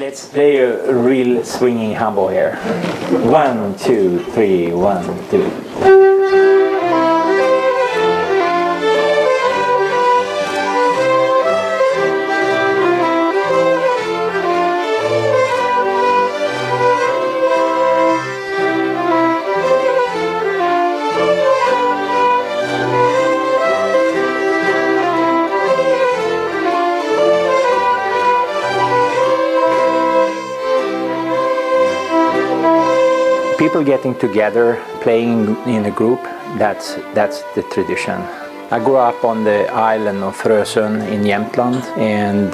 Let's play a real swinging hambo here. 1, 2, 3, 1, 2. People getting together, playing in a group, that's the tradition. I grew up on the island of Frösön in Jamtland, and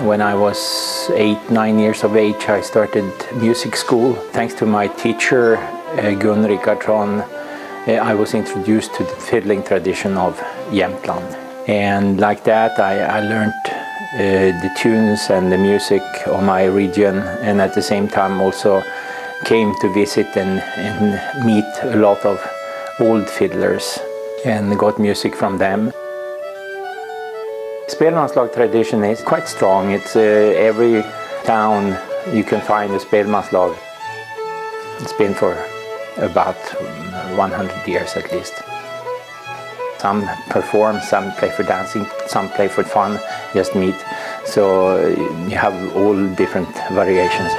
when I was 8-9 years of age I started music school. Thanks to my teacher Gun Rickardsson, I was introduced to the fiddling tradition of Jamtland. And like that I learned the tunes and the music of my region, and at the same time also came to visit and meet a lot of old fiddlers and got music from them. Spelmanslag tradition is quite strong. It's every town you can find a Spelmanslag. It's been for about 100 years at least. Some perform, some play for dancing, some play for fun, just meet. So you have all different variations.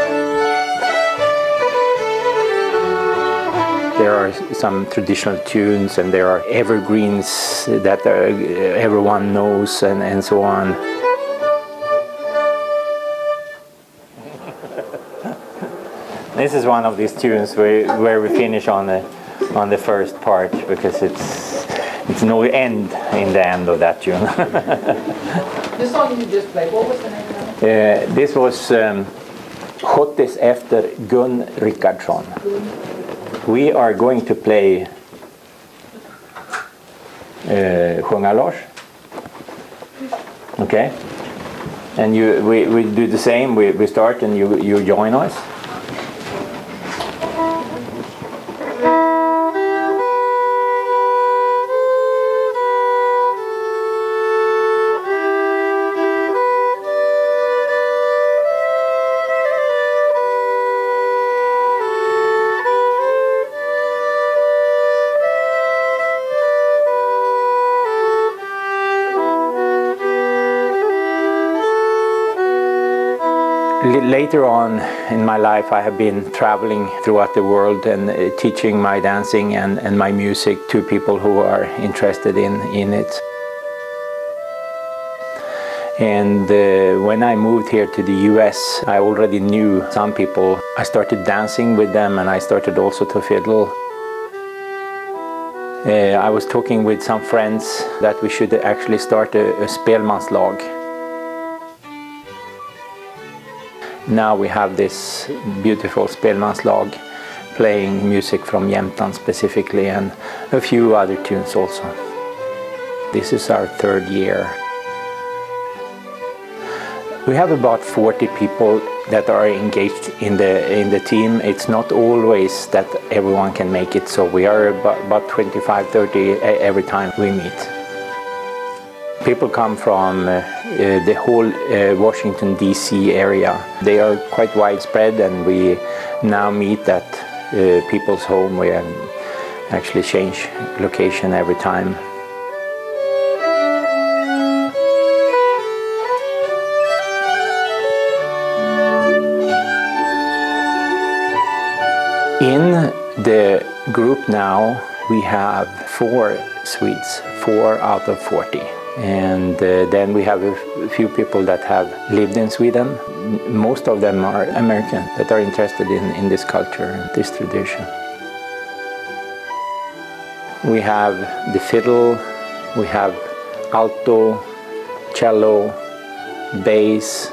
There are some traditional tunes and there are evergreens that everyone knows and so on. This is one of these tunes where we finish on the first part, because it's no end in the end of that tune. The song you just played, what was the name of it? This was Hottes efter Gun Rickardsson. We are going to play Sjunga Lars. Okay? And we do the same, we start and you join us. Later on in my life I have been traveling throughout the world and teaching my dancing and my music to people who are interested in it. And when I moved here to the US, I already knew some people. I started dancing with them and I started also to fiddle. I was talking with some friends that we should actually start a Spelmanslag. Now we have this beautiful Spelmanslag playing music from Jamtland specifically, and a few other tunes also. This is our third year. We have about 40 people that are engaged in the team. It's not always that everyone can make it, so we are about 25-30 every time we meet. People come from the whole Washington DC area. They are quite widespread, and we now meet at people's home. We actually change location every time. In the group now we have 4 Swedes, 4 out of 40. And then we have a few people that have lived in Sweden. Most of them are American that are interested in this culture and this tradition. We have the fiddle, we have alto, cello, bass,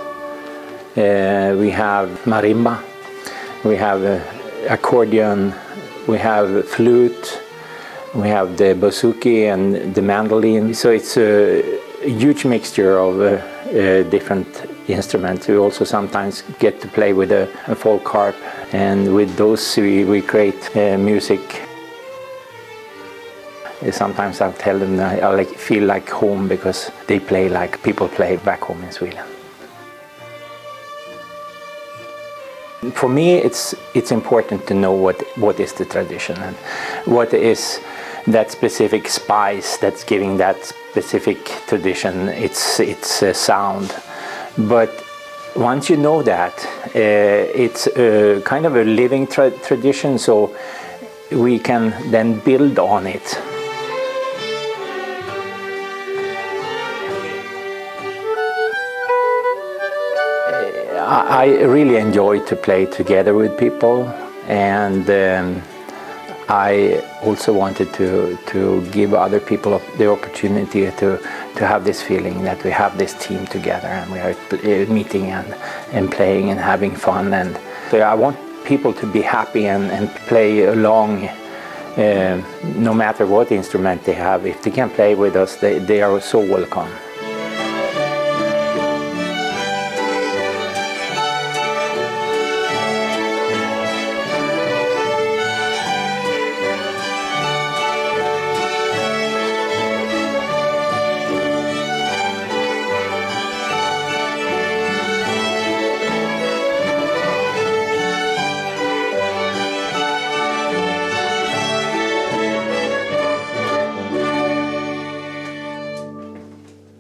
we have marimba, we have accordion, we have flute, we have the bouzouki and the mandolin. So it's a huge mixture of different instruments. We also sometimes get to play with a folk harp, and with those we create music. Sometimes I tell them I feel like home, because they play like people play back home in Sweden. For me, it's important to know what is the tradition and what is that specific spice that's giving that specific tradition its sound. But once you know that, it's kind of a living tradition, so we can then build on it. I really enjoy to play together with people, and I also wanted to give other people the opportunity to have this feeling that we have this team together and we are meeting and playing and having fun. And so I want people to be happy and play along, no matter what instrument they have. If they can play with us, they are so welcome.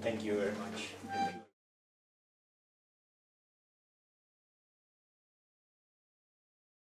Thank you very much.